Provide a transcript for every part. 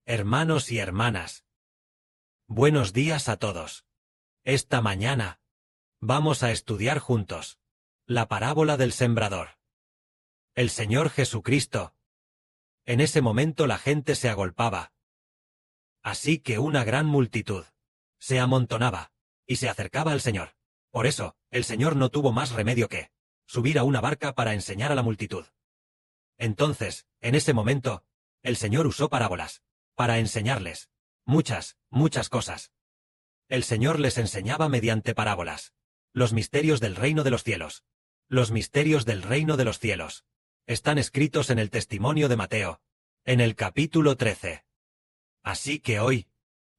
Hermanos y hermanas, buenos días a todos. Esta mañana vamos a estudiar juntos la parábola del sembrador. El Señor Jesucristo. En ese momento la gente se agolpaba, así que una gran multitud se amontonaba y se acercaba al Señor. Por eso, el Señor no tuvo más remedio que subir a una barca para enseñar a la multitud. Entonces, en ese momento, el Señor usó parábolas para enseñarles muchas cosas. El Señor les enseñaba mediante parábolas los misterios del reino de los cielos. Los misterios del reino de los cielos están escritos en el testimonio de Mateo, en el capítulo 13. Así que hoy,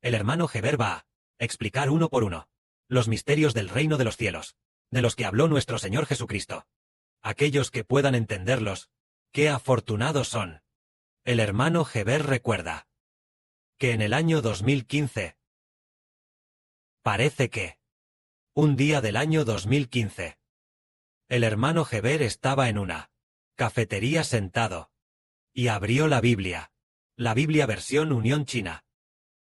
el hermano Heber va a explicar uno por uno los misterios del reino de los cielos, de los que habló nuestro Señor Jesucristo. Aquellos que puedan entenderlos, ¡qué afortunados son! El hermano Heber recuerda que en el año 2015, parece que un día del año 2015, el hermano Heber estaba en una cafetería sentado y abrió la Biblia versión Unión China,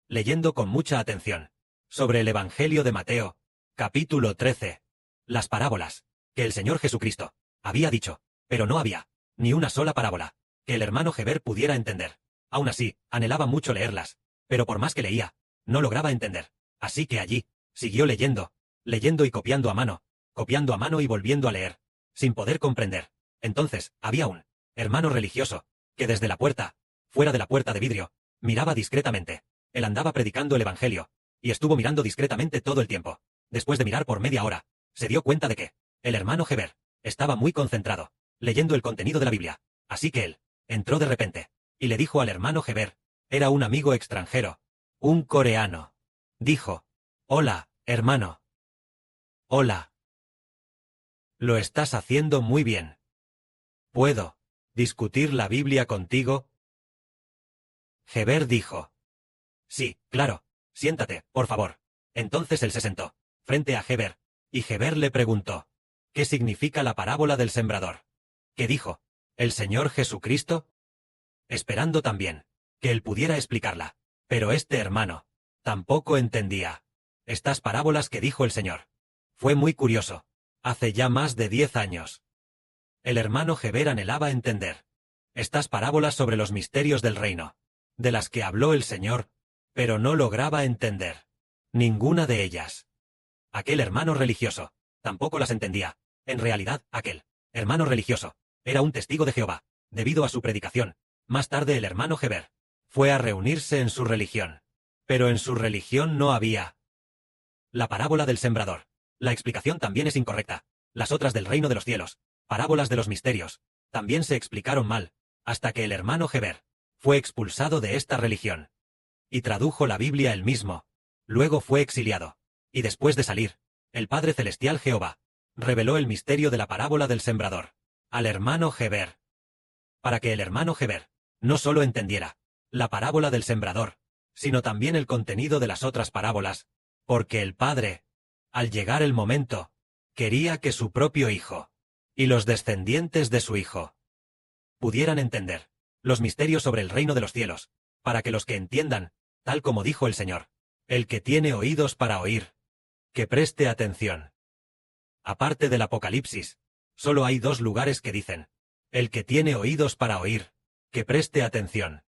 leyendo con mucha atención sobre el Evangelio de Mateo, capítulo 13, las parábolas que el Señor Jesucristo había dicho, pero no había ni una sola parábola que el hermano Heber pudiera entender. Aún así, anhelaba mucho leerlas, pero por más que leía, no lograba entender. Así que allí siguió leyendo y copiando a mano y volviendo a leer, sin poder comprender. Entonces, había un hermano religioso que desde la puerta, fuera de la puerta de vidrio, miraba discretamente. Él andaba predicando el Evangelio, y estuvo mirando discretamente todo el tiempo. Después de mirar por media hora, se dio cuenta de que el hermano Heber estaba muy concentrado, leyendo el contenido de la Biblia. Así que él entró de repente, y le dijo al hermano Heber, era un amigo extranjero, un coreano. Dijo, «Hola, hermano». «Hola. Lo estás haciendo muy bien. ¿Puedo discutir la Biblia contigo?» Heber dijo, «Sí, claro, siéntate, por favor». Entonces él se sentó frente a Heber, y Heber le preguntó, «¿Qué significa la parábola del sembrador?» ¿Qué dijo el Señor Jesucristo? Esperando también que él pudiera explicarla, pero este hermano tampoco entendía estas parábolas que dijo el Señor. Fue muy curioso. Hace ya más de 10 años. El hermano Heber anhelaba entender estas parábolas sobre los misterios del reino, de las que habló el Señor, pero no lograba entender ninguna de ellas. Aquel hermano religioso tampoco las entendía. En realidad, aquel hermano religioso era un testigo de Jehová, debido a su predicación. Más tarde el hermano Heber fue a reunirse en su religión, pero en su religión no había la parábola del sembrador. La explicación también es incorrecta. Las otras del reino de los cielos, parábolas de los misterios, también se explicaron mal, hasta que el hermano Heber fue expulsado de esta religión y tradujo la Biblia él mismo. Luego fue exiliado, y después de salir, el Padre Celestial Jehová reveló el misterio de la parábola del sembrador al hermano Heber, para que el hermano Heber no solo entendiera la parábola del sembrador, sino también el contenido de las otras parábolas, porque el Padre, al llegar el momento, quería que su propio Hijo y los descendientes de su Hijo pudieran entender los misterios sobre el reino de los cielos, para que los que entiendan, tal como dijo el Señor, el que tiene oídos para oír, que preste atención. Aparte del Apocalipsis, solo hay 2 lugares que dicen, el que tiene oídos para oír, que preste atención.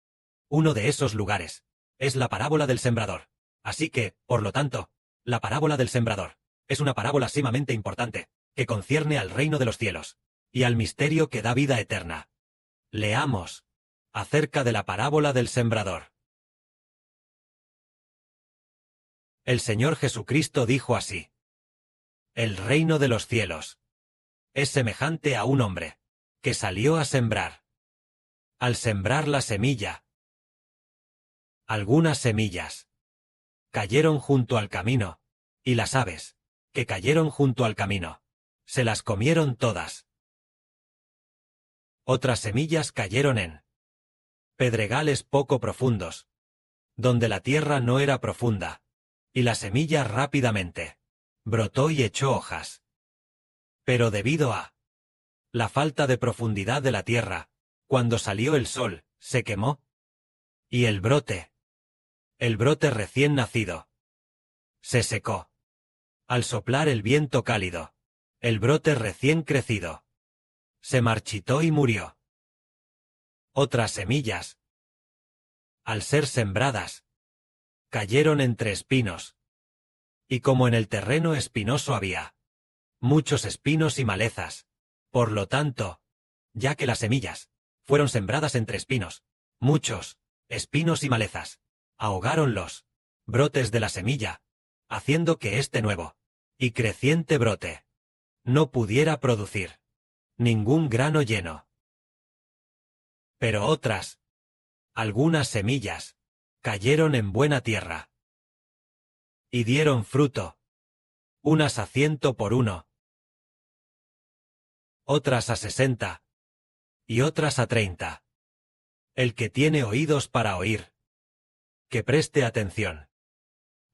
Uno de esos lugares es la parábola del sembrador. Así que, por lo tanto, la parábola del sembrador es una parábola sumamente importante, que concierne al reino de los cielos y al misterio que da vida eterna. Leamos acerca de la parábola del sembrador. El Señor Jesucristo dijo así: «El reino de los cielos es semejante a un hombre que salió a sembrar. Al sembrar la semilla, algunas semillas cayeron junto al camino, y las aves, que cayeron junto al camino, se las comieron todas. Otras semillas cayeron en pedregales poco profundos, donde la tierra no era profunda, y la semilla rápidamente brotó y echó hojas. Pero debido a la falta de profundidad de la tierra, cuando salió el sol, se quemó, y el brote El brote recién nacido se secó. Al soplar el viento cálido, el brote recién crecido se marchitó y murió. Otras semillas, al ser sembradas, cayeron entre espinos. Y como en el terreno espinoso había muchos espinos y malezas, por lo tanto, ya que las semillas fueron sembradas entre espinos, muchos espinos y malezas ahogaron los brotes de la semilla, haciendo que este nuevo y creciente brote no pudiera producir ningún grano lleno. Pero otras, algunas semillas, cayeron en buena tierra y dieron fruto, unas a 100 por uno, otras a 60, y otras a 30. El que tiene oídos para oír, que preste atención.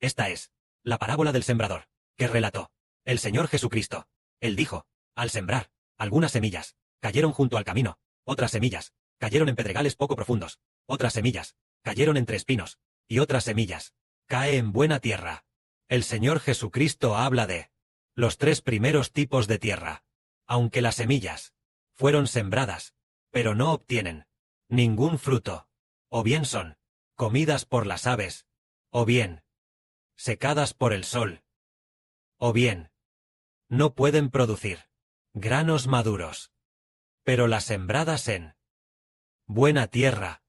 Esta es la parábola del sembrador, que relató el Señor Jesucristo. Él dijo, al sembrar, algunas semillas cayeron junto al camino, otras semillas cayeron en pedregales poco profundos, otras semillas cayeron entre espinos, y otras semillas cae en buena tierra. El Señor Jesucristo habla de los 3 primeros tipos de tierra. Aunque las semillas fueron sembradas, pero no obtienen ningún fruto, o bien son comidas por las aves, o bien secadas por el sol, o bien no pueden producir granos maduros. Pero las sembradas en buena tierra,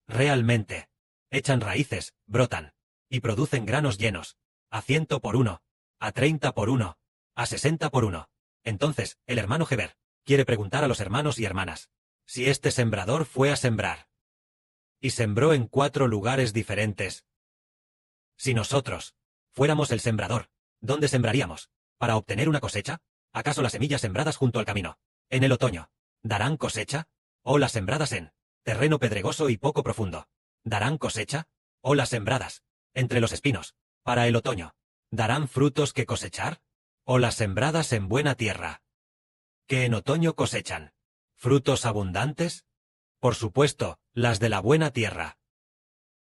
realmente, echan raíces, brotan, y producen granos llenos, a 100 por uno, a 30 por uno, a 60 por uno. Entonces, el hermano Heber quiere preguntar a los hermanos y hermanas si este sembrador fue a sembrar y sembró en 4 lugares diferentes. Si nosotros fuéramos el sembrador, ¿dónde sembraríamos para obtener una cosecha? ¿Acaso las semillas sembradas junto al camino, en el otoño, darán cosecha? ¿O las sembradas en terreno pedregoso y poco profundo, darán cosecha? ¿O las sembradas entre los espinos, para el otoño, darán frutos que cosechar? ¿O las sembradas en buena tierra, que en otoño cosechan frutos abundantes? Por supuesto, las de la buena tierra.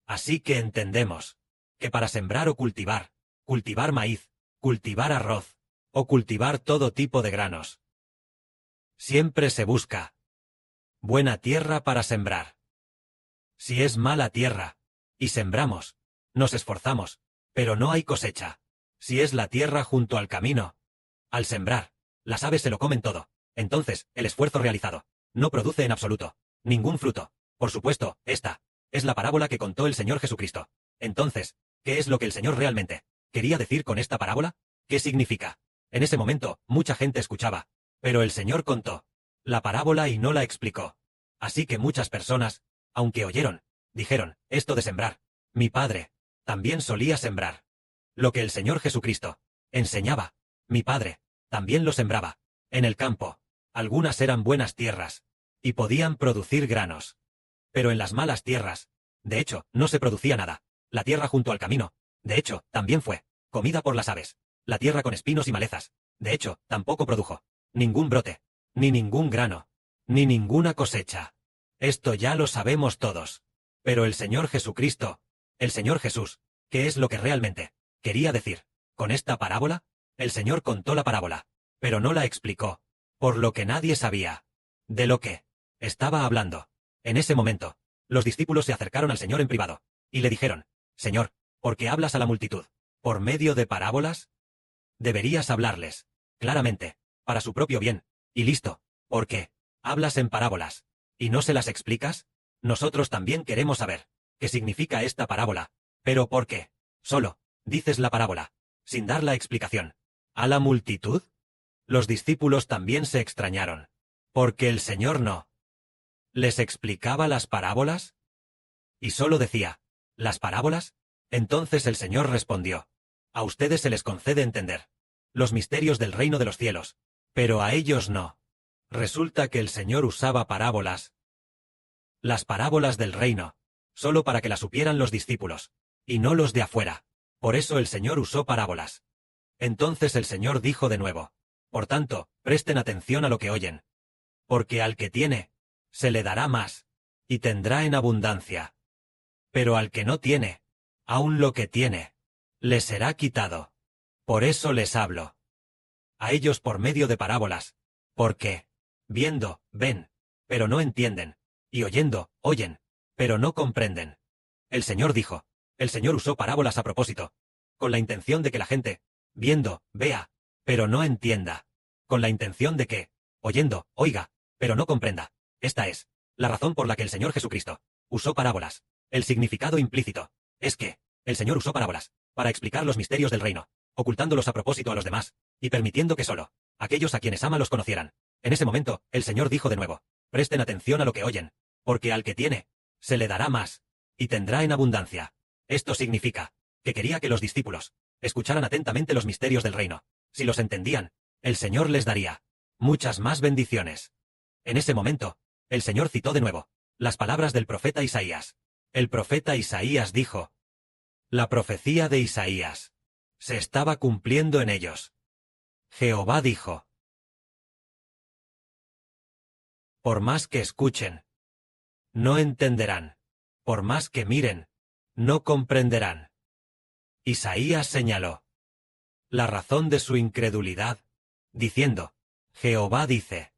Así que entendemos que para sembrar o cultivar maíz, cultivar arroz, o cultivar todo tipo de granos, siempre se busca buena tierra para sembrar. Si es mala tierra, y sembramos, nos esforzamos, pero no hay cosecha. Si es la tierra junto al camino, al sembrar, las aves se lo comen todo, entonces, el esfuerzo realizado no produce en absoluto ningún fruto. Por supuesto, esta es la parábola que contó el Señor Jesucristo. Entonces, ¿qué es lo que el Señor realmente quería decir con esta parábola? ¿Qué significa? En ese momento, mucha gente escuchaba, pero el Señor contó la parábola y no la explicó. Así que muchas personas, aunque oyeron, dijeron, esto de sembrar, mi padre también solía sembrar. Lo que el Señor Jesucristo enseñaba, mi padre también lo sembraba, en el campo. Algunas eran buenas tierras, y podían producir granos. Pero en las malas tierras, de hecho, no se producía nada. La tierra junto al camino, de hecho, también fue comida por las aves. La tierra con espinos y malezas, de hecho, tampoco produjo ningún brote, ni ningún grano, ni ninguna cosecha. Esto ya lo sabemos todos. Pero el Señor Jesucristo, el Señor Jesús, ¿qué es lo que realmente quería decir con esta parábola? El Señor contó la parábola, pero no la explicó, por lo que nadie sabía de lo que estaba hablando. En ese momento, los discípulos se acercaron al Señor en privado, y le dijeron, Señor, ¿por qué hablas a la multitud por medio de parábolas? Deberías hablarles claramente, para su propio bien, y listo. ¿Por qué hablas en parábolas y no se las explicas? Nosotros también queremos saber qué significa esta parábola, pero ¿por qué solo dices la parábola, sin dar la explicación a la multitud? Los discípulos también se extrañaron, porque el Señor no les explicaba las parábolas, y solo decía, ¿las parábolas? Entonces el Señor respondió, a ustedes se les concede entender los misterios del reino de los cielos, pero a ellos no. Resulta que el Señor usaba parábolas, las parábolas del reino, solo para que las supieran los discípulos, y no los de afuera. Por eso el Señor usó parábolas. Entonces el Señor dijo de nuevo, por tanto, presten atención a lo que oyen. Porque al que tiene, se le dará más, y tendrá en abundancia. Pero al que no tiene, Aún lo que tiene, les será quitado. Por eso les hablo a ellos por medio de parábolas, porque, viendo, ven, pero no entienden, y oyendo, oyen, pero no comprenden. El Señor dijo, el Señor usó parábolas a propósito, con la intención de que la gente, viendo, vea, pero no entienda, con la intención de que, oyendo, oiga, pero no comprenda. Esta es la razón por la que el Señor Jesucristo usó parábolas. El significado implícito es que el Señor usó parábolas para explicar los misterios del reino, ocultándolos a propósito a los demás, y permitiendo que solo aquellos a quienes ama los conocieran. En ese momento, el Señor dijo de nuevo, presten atención a lo que oyen, porque al que tiene, se le dará más, y tendrá en abundancia. Esto significa que quería que los discípulos escucharan atentamente los misterios del reino. Si los entendían, el Señor les daría muchas más bendiciones. En ese momento, el Señor citó de nuevo las palabras del profeta Isaías. El profeta Isaías dijo, la profecía de Isaías se estaba cumpliendo en ellos. Jehová dijo, por más que escuchen, no entenderán, por más que miren, no comprenderán. Isaías señaló la razón de su incredulidad, diciendo, Jehová dice,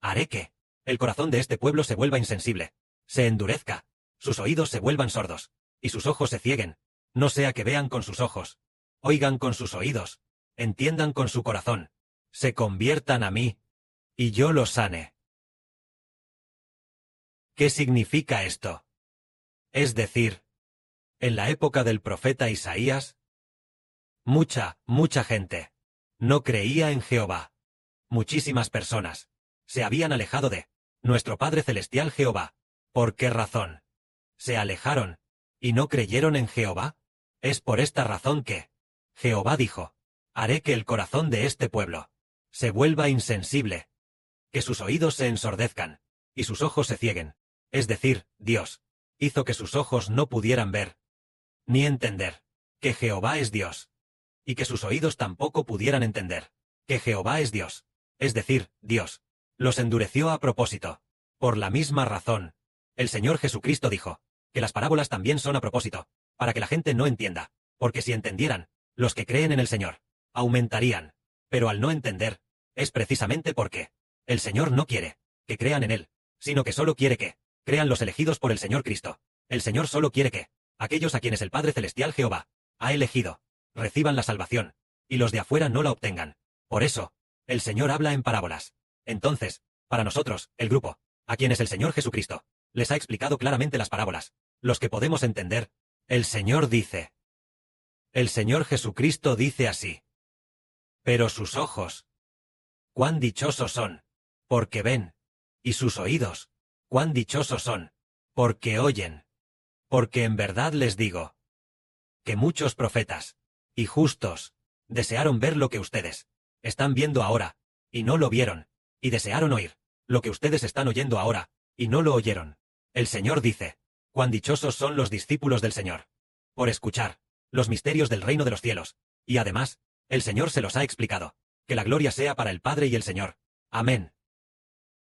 haré que el corazón de este pueblo se vuelva insensible, se endurezca, sus oídos se vuelvan sordos, y sus ojos se cieguen, no sea que vean con sus ojos, oigan con sus oídos, entiendan con su corazón, se conviertan a mí, y yo los sane. ¿Qué significa esto? Es decir, en la época del profeta Isaías, mucha gente no creía en Jehová. Muchísimas personas se habían alejado de nuestro Padre Celestial Jehová. ¿Por qué razón? ¿Se alejaron y no creyeron en Jehová? Es por esta razón que Jehová dijo, haré que el corazón de este pueblo se vuelva insensible, que sus oídos se ensordezcan, y sus ojos se cieguen. Es decir, Dios hizo que sus ojos no pudieran ver, ni entender, que Jehová es Dios, y que sus oídos tampoco pudieran entender, que Jehová es Dios. Es decir, Dios los endureció a propósito. Por la misma razón, el Señor Jesucristo dijo, que las parábolas también son a propósito, para que la gente no entienda, porque si entendieran, los que creen en el Señor aumentarían, pero al no entender, es precisamente porque el Señor no quiere que crean en Él, sino que solo quiere que crean los elegidos por el Señor Cristo. El Señor solo quiere que aquellos a quienes el Padre Celestial Jehová ha elegido reciban la salvación, y los de afuera no la obtengan. Por eso, el Señor habla en parábolas. Entonces, para nosotros, el grupo, a quienes el Señor Jesucristo les ha explicado claramente las parábolas, los que podemos entender, el Señor dice. El Señor Jesucristo dice así. Pero sus ojos, cuán dichosos son, porque ven, y sus oídos, cuán dichosos son, porque oyen. Porque en verdad les digo, que muchos profetas y justos desearon ver lo que ustedes están viendo ahora, y no lo vieron, y desearon oír lo que ustedes están oyendo ahora, y no lo oyeron. El Señor dice, cuán dichosos son los discípulos del Señor, por escuchar los misterios del reino de los cielos, y además, el Señor se los ha explicado. Que la gloria sea para el Padre y el Señor. Amén.